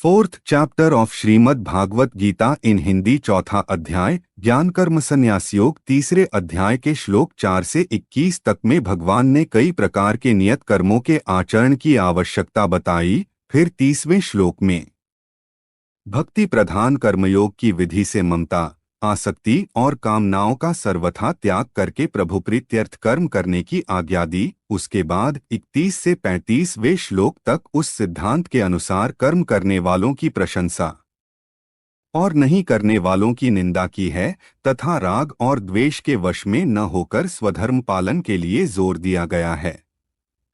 Fourth chapter of Shrimad Bhagavad Gita in Hindi. चौथा अध्याय ज्ञान कर्म संन्यास योग। तीसरे अध्याय के श्लोक 4 से 21 तक में भगवान ने कई प्रकार के नियत कर्मों के आचरण की आवश्यकता बताई। फिर 30वें श्लोक में भक्ति प्रधान कर्मयोग की विधि से ममता, आसक्ति और कामनाओं का सर्वथा त्याग करके प्रभु प्रीत्यर्थ कर्म करने की आज्ञा दी। उसके बाद 31 से 35वें श्लोक तक उस सिद्धांत के अनुसार कर्म करने वालों की प्रशंसा और नहीं करने वालों की निंदा की है तथा राग और द्वेष के वश में न होकर स्वधर्म पालन के लिए जोर दिया गया है।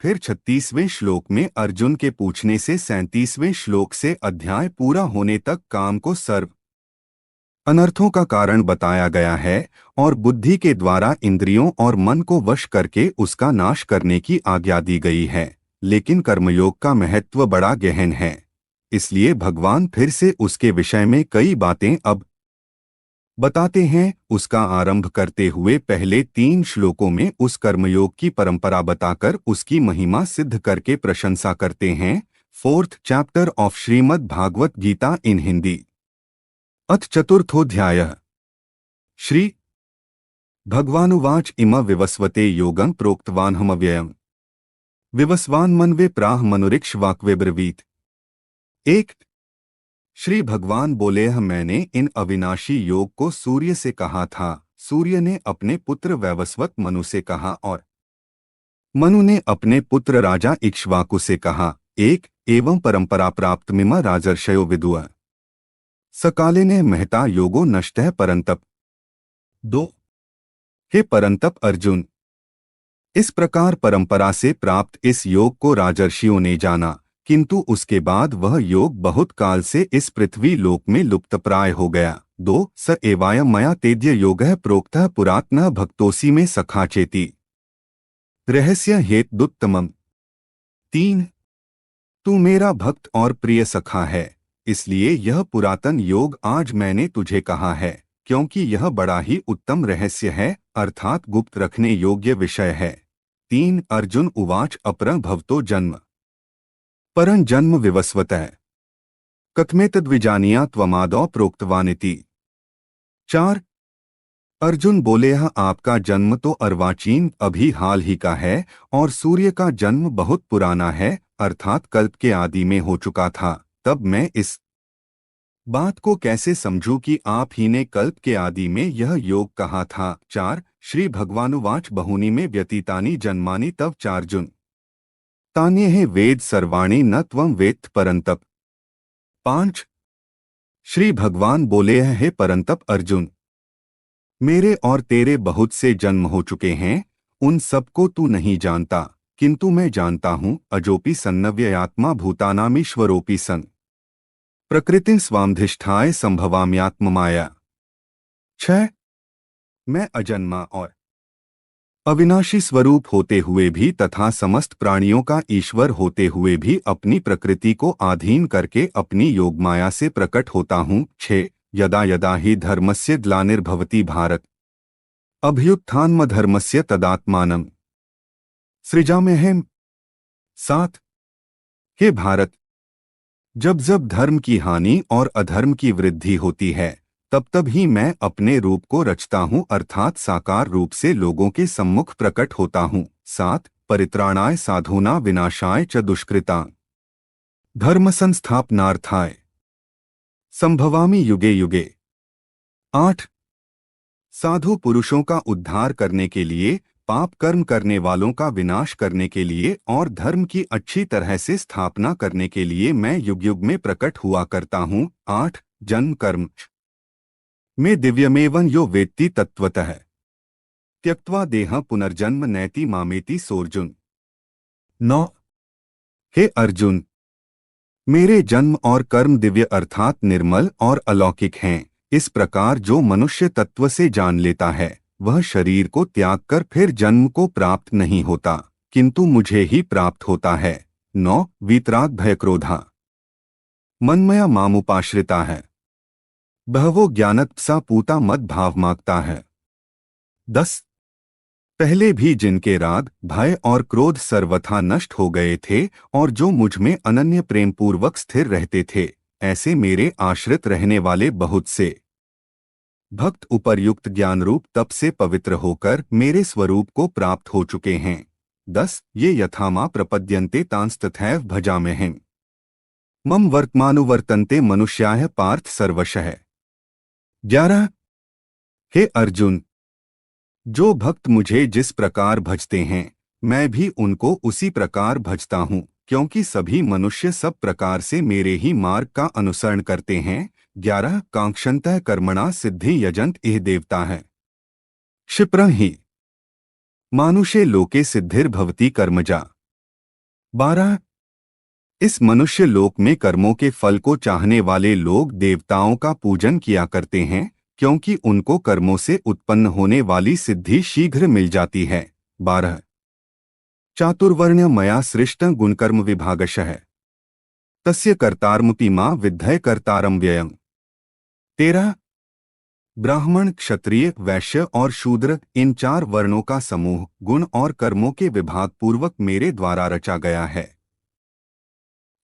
फिर 36वें श्लोक में अर्जुन के पूछने से 37वें श्लोक से अध्याय पूरा होने तक काम को सर्व अनर्थों का कारण बताया गया है और बुद्धि के द्वारा इंद्रियों और मन को वश करके उसका नाश करने की आज्ञा दी गई है। लेकिन कर्मयोग का महत्व बड़ा गहन है, इसलिए भगवान फिर से उसके विषय में कई बातें अब बताते हैं। उसका आरंभ करते हुए पहले 3 श्लोकों में उस कर्मयोग की परंपरा बताकर उसकी महिमा सिद्ध करके प्रशंसा करते हैं। Fourth chapter of Shrimad Bhagavad Gita in Hindi. अथ चतुर्थोऽध्यायः। श्री भगवानुवाच इम विवस्वते योगं प्रोक्तवानहमव्ययम् विवस्वान्मन्वे प्राह मनुरिक्ष्वाक्वे ब्रवीत। 1। श्री भगवान बोले, मैंने इन अविनाशी योग को सूर्य से कहा था, सूर्य ने अपने पुत्र वैवस्वत मनु से कहा और मनु ने अपने पुत्र राजा इक्ष्वाकु से कहा। 1 एवं परंपरा प्राप्त मिम राजर्षयो विदुः सकाले ने महता योगो नष्टः परंतप। 2 हे परंतप अर्जुन, इस प्रकार परंपरा से प्राप्त इस योग को राजर्षियों ने जाना, किंतु उसके बाद वह योग बहुत काल से इस पृथ्वी लोक में लुप्तप्राय हो गया। 2 स एवायं मया तेद्य योगः प्रोक्तः पुरातनः भक्तोऽसि में सखा चेति रहस्य हेतुत्तमम्। 3 तू मेरा भक्त और प्रिय सखा है, इसलिए यह पुरातन योग आज मैंने तुझे कहा है, क्योंकि यह बड़ा ही उत्तम रहस्य है, अर्थात गुप्त रखने योग्य विषय है। 3 अर्जुन उवाच अपरं भवतो जन्म परं जन्म विवस्वतः कथमेतद्विजानीया त्वमादौ प्रोक्तवानिति। 4 अर्जुन बोले, आपका जन्म तो अर्वाचीन अभी हाल ही का है और सूर्य का जन्म बहुत पुराना है, अर्थात कल्प के आदि में हो चुका था। तब मैं इस बात को कैसे समझूं कि आप ही ने कल्प के आदि में यह योग कहा था। 4 श्री भगवानुवाच बहूनि में व्यतीतानि जन्मानि तव चार्जुन तान्येह वेद सर्वाणि न त्वं वेत्थ परंतप। 5 श्री भगवान बोले, हे परंतप अर्जुन, मेरे और तेरे बहुत से जन्म हो चुके हैं, उन सबको तू नहीं जानता, किंतु मैं जानता हूँ। अजोपि सन्नव्ययात्मा भूतानामीश्वरोपि सन् प्रकृति स्वामधिष्ठाय संभवाम्यात्ममाया। 6 मैं अजन्मा और अविनाशी स्वरूप होते हुए भी तथा समस्त प्राणियों का ईश्वर होते हुए भी अपनी प्रकृति को अधीन करके अपनी योगमाया से प्रकट होता हूँ। 6 यदा यदा ही धर्मस्य ग्लानिर्भवति भारत अभ्युत्थानमधर्मस्य तदात्मानं सृजाम्यहम्। 7 हे भारत, जब जब धर्म की हानि और अधर्म की वृद्धि होती है, तब तब ही मैं अपने रूप को रचता हूँ, अर्थात साकार रूप से लोगों के सम्मुख प्रकट होता हूँ। 7 परित्राणाय साधूना विनाशाय च दुष्कृतां धर्म संस्थापनार्थाय संभवामि युगे युगे। 8 साधु पुरुषों का उद्धार करने के लिए, पाप कर्म करने वालों का विनाश करने के लिए और धर्म की अच्छी तरह से स्थापना करने के लिए मैं युग युग में प्रकट हुआ करता हूँ। 8 जन्म कर्म में दिव्यमेवं यो वेत्ति तत्वतः त्यक्त्वा देह पुनर्जन्म नैति मामेति सोर्जुन। 9 हे अर्जुन, मेरे जन्म और कर्म दिव्य अर्थात निर्मल और अलौकिक हैं। इस प्रकार जो मनुष्य तत्व से जान लेता है, वह शरीर को त्याग कर फिर जन्म को प्राप्त नहीं होता, किंतु मुझे ही प्राप्त होता है। 9 वीतराग भय क्रोधा मनमया मामुपाश्रिता है बहवो ज्ञानतपसा पूता मद भाव मांगता है। 10 पहले भी जिनके राग, भय और क्रोध सर्वथा नष्ट हो गए थे और जो मुझ में अनन्य प्रेम पूर्वक स्थिर रहते थे, ऐसे मेरे आश्रित रहने वाले बहुत से भक्त उपर्युक्त ज्ञानरूप तप से पवित्र होकर मेरे स्वरूप को प्राप्त हो चुके हैं। 10 ये यथामा प्रपद्यन्ते तांस्तथैव भजाम्यहम् मम वर्तमानुवर्तन्ते मनुष्याः पार्थ सर्वशः। 11 हे अर्जुन, जो भक्त मुझे जिस प्रकार भजते हैं मैं भी उनको उसी प्रकार भजता हूँ, क्योंकि सभी मनुष्य सब प्रकार से मेरे ही मार्ग का अनुसरण करते हैं। 11 कांक्षन्तः कर्मणा सिद्धि यजन्त इह देवता है क्षिप्रं हि मानुषे लोके सिद्धिर्भवति कर्मजा। 12 इस मनुष्य लोक में कर्मों के फल को चाहने वाले लोग देवताओं का पूजन किया करते हैं, क्योंकि उनको कर्मों से उत्पन्न होने वाली सिद्धि शीघ्र मिल जाती है। 12 चातुर्वर्ण्य मया सृष्टं गुणकर्म विभागशः तस्य कर्तारमपि मा विद्धय कर्तारं व्ययम्। 13 ब्राह्मण, क्षत्रिय, वैश्य और शूद्र इन 4 वर्णों का समूह गुण और कर्मों के विभाग पूर्वक मेरे द्वारा रचा गया है।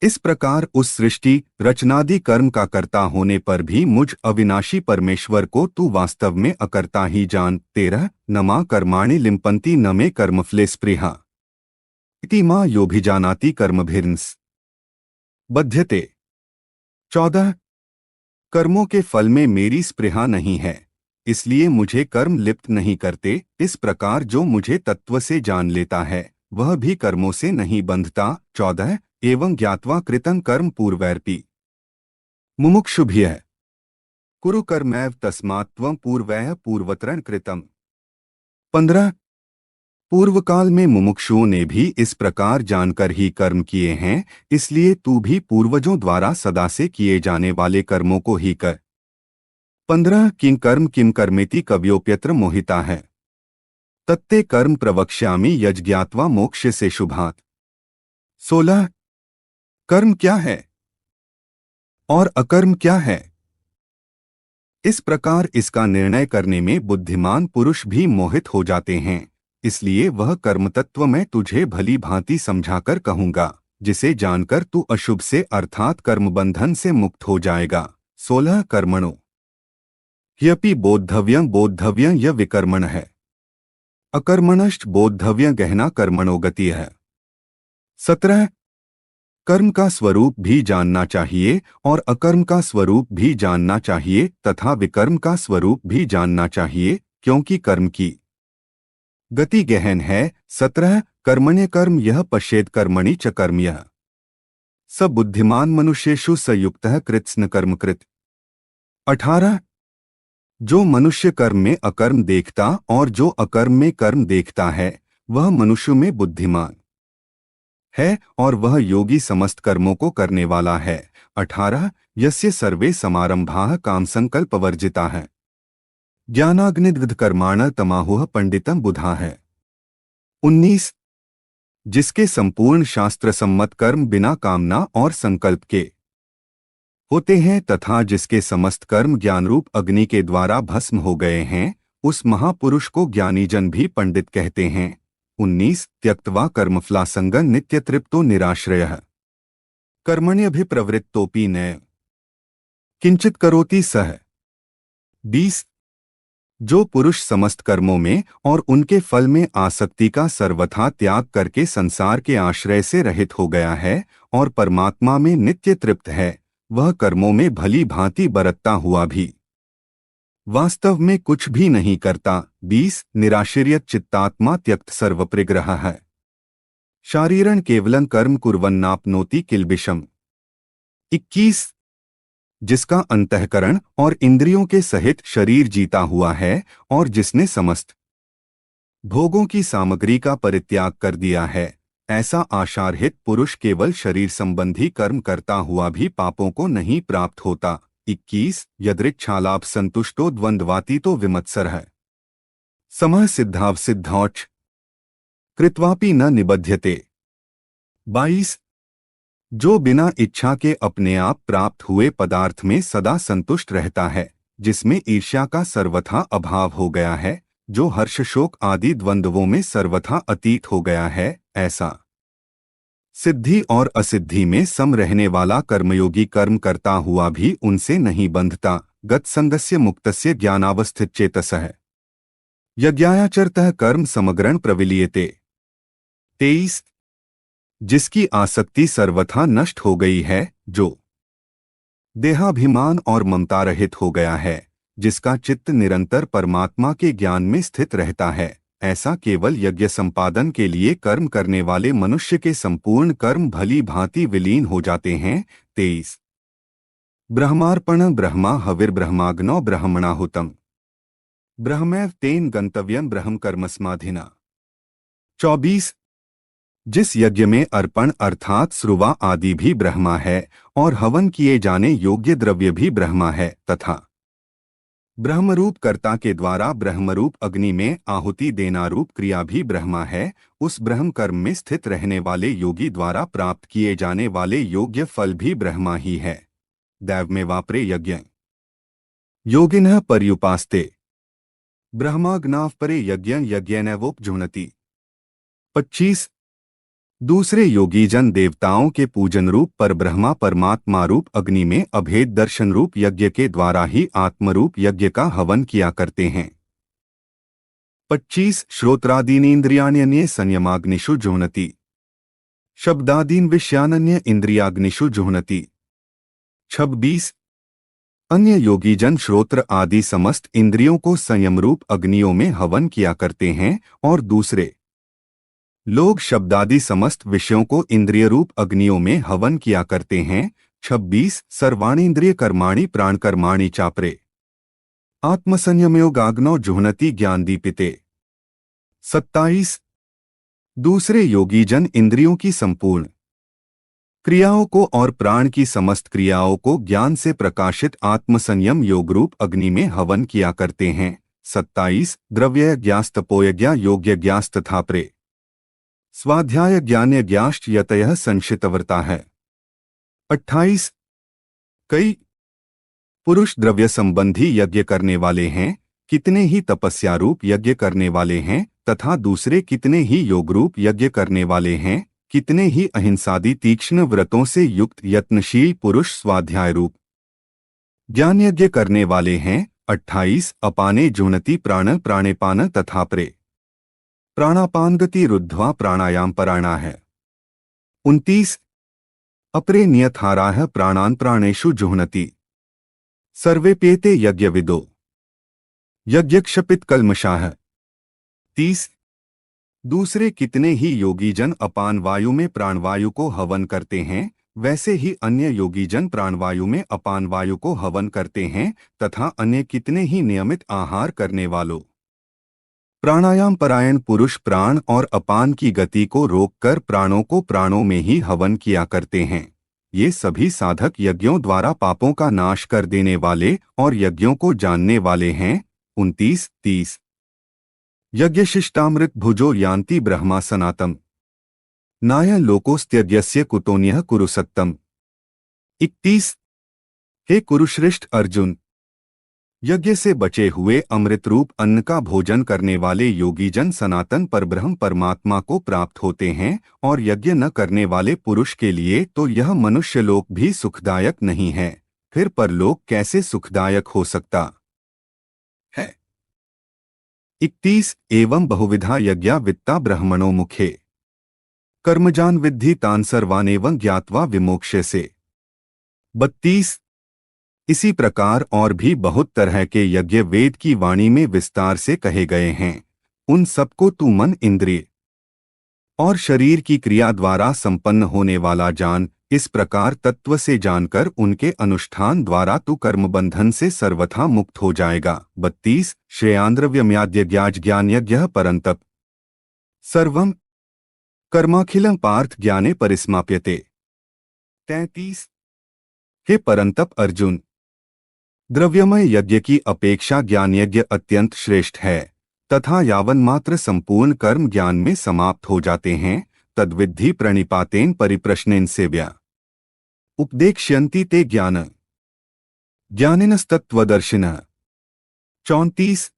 इस प्रकार उस सृष्टि रचनादि कर्म का कर्ता होने पर भी मुझ अविनाशी परमेश्वर को तू वास्तव में अकर्ता ही जान। 13 न मा कर्माणि लिम्पन्ति न मे कर्मफले स्पृहा इति मा योभिजानाति कर्मभिर्न्स बध्यते। 14 कर्मों के फल में मेरी स्पृहा नहीं है, इसलिए मुझे कर्म लिप्त नहीं करते। इस प्रकार जो मुझे तत्व से जान लेता है वह भी कर्मों से नहीं बंधता। 14 एवं ज्ञात्वा कृतं कर्म पूर्वैरपि मुमुक्षुभ्यः कुरु कर्मैव तस्मात् त्वं पूर्वैः पूर्वतरं कृतम्। 15 पूर्व काल में मुमुक्षुओं ने भी इस प्रकार जानकर ही कर्म किए हैं, इसलिए तू भी पूर्वजों द्वारा सदा से किए जाने वाले कर्मों को ही कर। 15 किं कर्मेति कव्योप्यत्र मोहिता है तत्ते कर्म प्रवक्ष्यामि यज्ञात्वा मोक्ष से शुभात्। 16 कर्म क्या है और अकर्म क्या है, इस प्रकार इसका निर्णय करने में बुद्धिमान पुरुष भी मोहित हो जाते हैं, इसलिए वह कर्म तत्व मैं तुझे भली भांति समझाकर कहूंगा, जिसे जानकर तू अशुभ से अर्थात कर्म बंधन से मुक्त हो जाएगा। 16 कर्मणो ह्यपि बोद्धव्यं य विकर्मण है अकर्मणश्च बोद्धव्य गहना कर्मणो गति है। 17 कर्म का स्वरूप भी जानना चाहिए और अकर्म का स्वरूप भी जानना चाहिए तथा विकर्म का स्वरूप भी जानना चाहिए, क्योंकि कर्म की गति गहन है। 17 कर्मण्य कर्म यह पश्येत कर्मणि च कर्म यह स बुद्धिमान मनुष्येषु संयुक्तः कृत्स्न कर्मकृत। 18 जो मनुष्य कर्म में अकर्म देखता और जो अकर्म में कर्म देखता है वह मनुष्य में बुद्धिमान है और वह योगी समस्त कर्मों को करने वाला है। 18 यस्य सर्वे समारंभाः कामसंकल्पवर्जिता है ज्ञानाग्निदग्ध कर्माण तमाहुः पंडितम बुधा है। 19 जिसके संपूर्ण शास्त्र सम्मत कर्म बिना कामना और संकल्प के होते हैं तथा जिसके समस्त कर्म ज्ञानरूप अग्नि के द्वारा भस्म हो गए हैं, उस महापुरुष को ज्ञानीजन भी पंडित कहते हैं। 19 त्यक्त्वा कर्मफलासंगं नित्यतृप्तो निराश्रयः कर्मण्यभिप्रवृत्तोऽपि न किंचित करोति सः। 20 जो पुरुष समस्त कर्मों में और उनके फल में आसक्ति का सर्वथा त्याग करके संसार के आश्रय से रहित हो गया है और परमात्मा में नित्य तृप्त है, वह कर्मों में भली भांति बरतता हुआ भी वास्तव में कुछ भी नहीं करता। 20 निराश्रियत चित्तात्मा त्यक्त सर्वप्रिग्रह है शारीरं केवलं कर्म कुर्वन्नाप्नोति किल्बिषम्। 21 जिसका अंतःकरण और इंद्रियों के सहित शरीर जीता हुआ है और जिसने समस्त भोगों की सामग्री का परित्याग कर दिया है, ऐसा आशारहित पुरुष केवल शरीर संबंधी कर्म करता हुआ भी पापों को नहीं प्राप्त होता। 21 यदृच्छालाभ संतुष्टो द्वंद्वातीतो विमत्सर है समः सिद्धावसिद्धौच्च कृत्वापि न निबध्यते। 22 जो बिना इच्छा के अपने आप प्राप्त हुए पदार्थ में सदा संतुष्ट रहता है, जिसमें ईर्ष्या का सर्वथा अभाव हो गया है, जो हर्ष शोक आदि द्वंद्वों में सर्वथा अतीत हो गया है, ऐसा सिद्धि और असिद्धि में सम रहने वाला कर्मयोगी कर्म करता हुआ भी उनसे नहीं बंधता। गतसंगस्य मुक्तस्य ज्ञानावस्थित चेतसः यज्ञायाचरतः कर्म समग्रण प्रविलीयते। 23 जिसकी आसक्ति सर्वथा नष्ट हो गई है, जो देहाभिमान और ममता रहित हो गया है, जिसका चित्त निरंतर परमात्मा के ज्ञान में स्थित रहता है, ऐसा केवल यज्ञ संपादन के लिए कर्म करने वाले मनुष्य के संपूर्ण कर्म भली भांति विलीन हो जाते हैं। 23 ब्रह्मार्पण ब्रह्मा हविर्ब्रह्माग्नौ ब्रह्मणाहुतम् ब्रह्मैव तेन गंतव्यम ब्रह्म कर्मस्माधिना। 24 जिस यज्ञ में अर्पण अर्थात स्रुवा आदि भी ब्रह्मा है और हवन किए जाने योग्य द्रव्य भी ब्रह्मा है तथा ब्रह्मरूप कर्ता के द्वारा ब्रह्मरूप अग्नि में आहुति देना रूप क्रिया भी ब्रह्मा है, उस ब्रह्म कर्म में स्थित रहने वाले योगी द्वारा प्राप्त किए जाने वाले योग्य फल भी ब्रह्मा ही है। दैव में वापरे यज्ञ योगिनः पर्युपास्ते ब्रह्माग्नाव परे यज्ञ यज्ञैनवोपजुह्नति। 25 दूसरे योगीजन देवताओं के पूजन रूप पर ब्रह्मा परमात्मा रूप अग्नि में अभेद दर्शन रूप यज्ञ के द्वारा ही आत्मरूप यज्ञ का हवन किया करते हैं। 25 श्रोत्रादीन इंद्रियाण्यन्ये संयमाग्निषु जुह्नति शब्दादीन विषयानन्य इंद्रियाग्निषु जुह्नति। 26 अन्य योगीजन श्रोत्र आदि समस्त इंद्रियों को संयम रूप अग्नियों में हवन किया करते हैं और दूसरे लोग शब्दादि समस्त विषयों को इंद्रिय रूप अग्नियों में हवन किया करते हैं। 26 सर्वाणींद्रिय कर्माणि प्राण कर्माणि चापरे आत्मसंयमयोगाग्नौ जुह्नति ज्ञानदीपिते। 27 दूसरे योगीजन इंद्रियों की संपूर्ण क्रियाओं को और प्राण की समस्त क्रियाओं को ज्ञान से प्रकाशित आत्मसंयम योगरूप अग्नि में हवन किया करते हैं। 27 द्रव्यज्ञास्तपोयज्ञा योग्यज्ञास्तथापरे स्वाध्याय ज्ञानयज्ञाश्च यतयः संशितव्रता है। 28 कई पुरुष द्रव्य संबंधी यज्ञ करने वाले हैं, कितने ही तपस्या रूप यज्ञ करने वाले हैं तथा दूसरे कितने ही योग रूप यज्ञ करने वाले हैं, कितने ही अहिंसादि तीक्ष्ण व्रतों से युक्त यत्नशील पुरुष स्वाध्याय रूप ज्ञान यज्ञ करने वाले हैं। 28 अपाने जुह्नति प्राण प्राणेपान तथापरे प्राणापान गति रुद्ध्वा प्राणायाम परायणा है। 29 अपरे नियताराः प्राणान् प्राणेषु जुह्नति सर्वेप्येते यज्ञविदो यज्ञक्षपित कल्मषाः। 30 दूसरे कितने ही योगीजन अपान वायु में प्राणवायु को हवन करते हैं, वैसे ही अन्य योगीजन प्राणवायु में अपान वायु को हवन करते हैं तथा अन्य कितने ही नियमित आहार करने वालों प्राणायाम परायण पुरुष प्राण और अपान की गति को रोककर प्राणों को प्राणों में ही हवन किया करते हैं। ये सभी साधक यज्ञों द्वारा पापों का नाश कर देने वाले और यज्ञों को जानने वाले हैं। 29 30 यज्ञशिष्टामृत भुजो यान्ति ब्रह्मा सनातम नाय लोकोस्त्यज्ञस्य कुतोन्यः कुरु सत्तम। 31 हे कुरुश्रेष्ठ अर्जुन, यज्ञ से बचे हुए अमृत रूप अन्न का भोजन करने वाले योगीजन सनातन परब्रह्म परमात्मा को प्राप्त होते हैं और यज्ञ न करने वाले पुरुष के लिए तो यह मनुष्य लोक भी सुखदायक नहीं है, फिर परलोक कैसे सुखदायक हो सकता है। 31 एवं बहुविधा यज्ञा वित्ता ब्रह्मणो मुखे कर्मजान विद्धि तान सर्वानेवं ज्ञात्वा विमोक्ष्यसे। 32 इसी प्रकार और भी बहुत तरह के यज्ञ वेद की वाणी में विस्तार से कहे गए हैं, उन सबको तू मन इंद्रिय और शरीर की क्रिया द्वारा संपन्न होने वाला जान। इस प्रकार तत्व से जानकर उनके अनुष्ठान द्वारा तू कर्मबंधन से सर्वथा मुक्त हो जाएगा। 32 श्रेयांद्रव्यम्याद्यज्ञाज ज्ञानयज्ञः परंतप सर्वं कर्माखिलं पार्थ ज्ञाने परिसमाप्यते। 33 हे परंतप अर्जुन, द्रव्यमय यज्ञ की अपेक्षा ज्ञान यज्ञ अत्यंत श्रेष्ठ है तथा यावन मात्र संपूर्ण कर्म ज्ञान में समाप्त हो जाते हैं, तद्विद्धि प्रणिपातेन परिप्रश्नेन सेव्या उपदेक्ष्यन्ति ते ज्ञान ज्ञानिनस्तत्त्वदर्शिनः। 34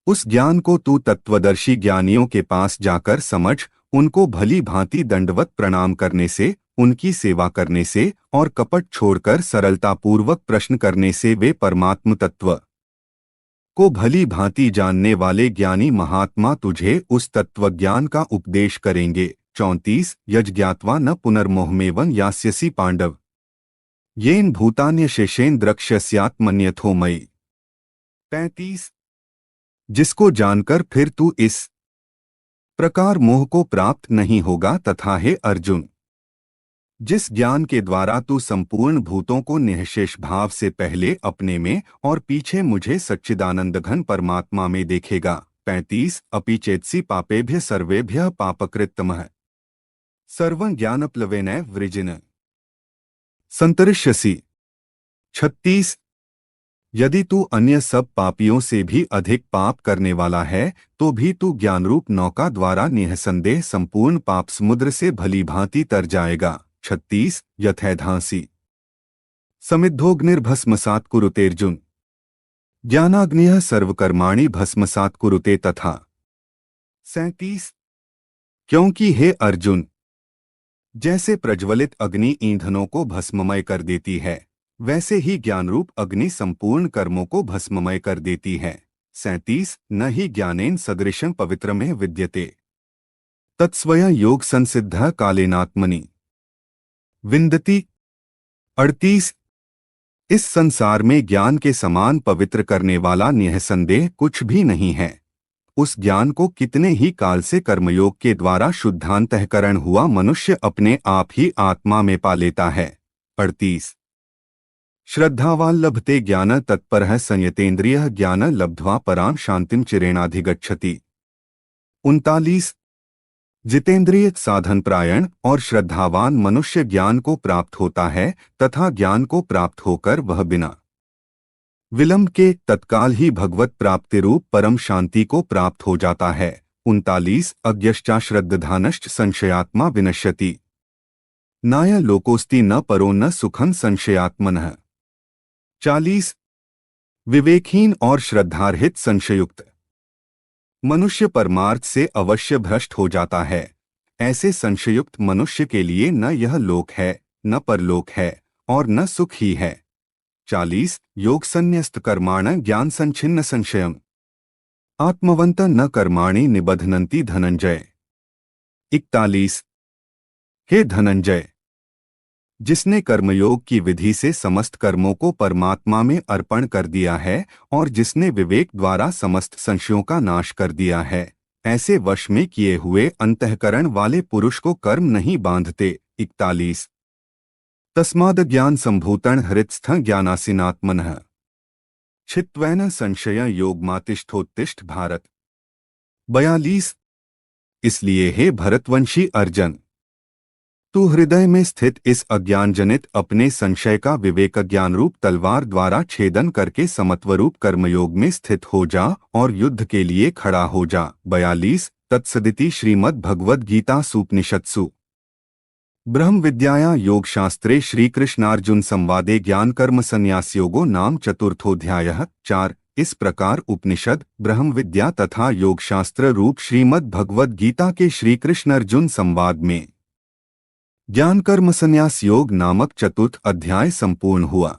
उस ज्ञान को तू तत्वदर्शी ज्ञानियों के पास जाकर समझ उनको भली भांति दंडवत प्रणाम करने से, उनकी सेवा करने से और कपट छोड़कर सरलतापूर्वक प्रश्न करने से वे परमात्म तत्व को भली भांति जानने वाले ज्ञानी महात्मा तुझे उस तत्वज्ञान का उपदेश करेंगे। 34 यज्ञात्वा न पुनर्मोहमेवं यास्यसि पांडव येन भूतान्य शेषेन द्रक्ष्यस्यात्मन्यथो मयि। 35 जिसको जानकर फिर तू इस प्रकार मोह को प्राप्त नहीं होगा तथा हे अर्जुन, जिस ज्ञान के द्वारा तू संपूर्ण भूतों को निःशेष भाव से पहले अपने में और पीछे मुझे सच्चिदानंद घन परमात्मा में देखेगा। 35 अपि चेत्सि पापेभ्य सर्वेभ्य पापकृत्तमः सर्वं ज्ञानप्लवेन वृजिन संतरिष्यसि। 36 यदि तू अन्य सब पापियों से भी अधिक पाप करने वाला है तो भी तू ज्ञानरूप नौका द्वारा निःसंदेह संपूर्ण पाप समुद्र से भली भांति तर जाएगा। 36 यथैधांसि समिद्धोऽग्निर्भस्मसात् कुरुतेऽर्जुन ज्ञानाग्निः सर्वकर्माणि भस्मसात् कुरुते तथा। 37 क्योंकि हे अर्जुन, जैसे प्रज्वलित अग्नि ईंधनों को भस्ममय कर देती है, वैसे ही ज्ञानरूप अग्नि संपूर्ण कर्मों को भस्ममय कर देती है। 37 न ही ज्ञानेन सदृशं पवित्रमेव विद्यते तत्स्वयं योग संसिद्ध कालेनात्मनि विन्दति। 38 इस संसार में ज्ञान के समान पवित्र करने वाला निःसंदेह कुछ भी नहीं है। उस ज्ञान को कितने ही काल से कर्मयोग के द्वारा शुद्धांतःकरण हुआ मनुष्य अपने आप ही आत्मा में पा लेता है। 38 श्रद्धावान लभते ज्ञान तत्परः संयतेन्द्रियः ज्ञान लब्ध्वा परां शांतिं चिरेणाधिगच्छति। 39 जितेंद्रिय साधन प्रायण और श्रद्धावान मनुष्य ज्ञान को प्राप्त होता है तथा ज्ञान को प्राप्त होकर वह बिना विलंब के तत्काल ही भगवत प्राप्ति रूप परम शांति को प्राप्त हो जाता है। 39 अज्ञश्चा श्रद्धानश्च संशयात्मा विनश्यति नाय लोकोस्ति न परो न सुखं संशयात्मनः। 40 विवेकहीन और श्रद्धारहित संशयुक्त मनुष्य परमार्थ से अवश्य भ्रष्ट हो जाता है। ऐसे संशयुक्त मनुष्य के लिए न यह लोक है, न परलोक है और न सुख ही है। 40 योग संन्यस्त कर्माण ज्ञान संच्छिन्न संशयम् आत्मवंत न कर्माणि निबध्नन्ति धनंजय। 41 हे धनंजय, जिसने कर्मयोग की विधि से समस्त कर्मों को परमात्मा में अर्पण कर दिया है और जिसने विवेक द्वारा समस्त संशयों का नाश कर दिया है, ऐसे वश में किए हुए अंतःकरण वाले पुरुष को कर्म नहीं बांधते। 41 तस्माद् ज्ञान संभूतं हृत्स्थं ज्ञानासीनात्मनः छित्त्वेन संशय योगमातिष्ठोत्तिष्ठ भारत। 42 इसलिए हे भरतवंशी अर्जुन, तू हृदय में स्थित इस अज्ञान जनित अपने संशय का विवेक ज्ञान रूप तलवार द्वारा छेदन करके समत्वरूप कर्मयोग में स्थित हो जा और युद्ध के लिए खड़ा हो जा। 42 तत्सदिति श्रीमद् भगवद गीता सूपनिषत्सु ब्रह्म विद्याया योग शास्त्रे श्रीकृष्णार्जुन संवादे ज्ञान कर्म संन्यास योगो नाम चतुर्थोध्यायः। 4 इस प्रकार उपनिषद, ब्रह्म विद्या तथा योग शास्त्र रूप श्रीमद् भगवद गीता के श्रीकृष्ण अर्जुन संवाद में ज्ञान कर्म संन्यास योग नामक चतुर्थ अध्याय संपूर्ण हुआ।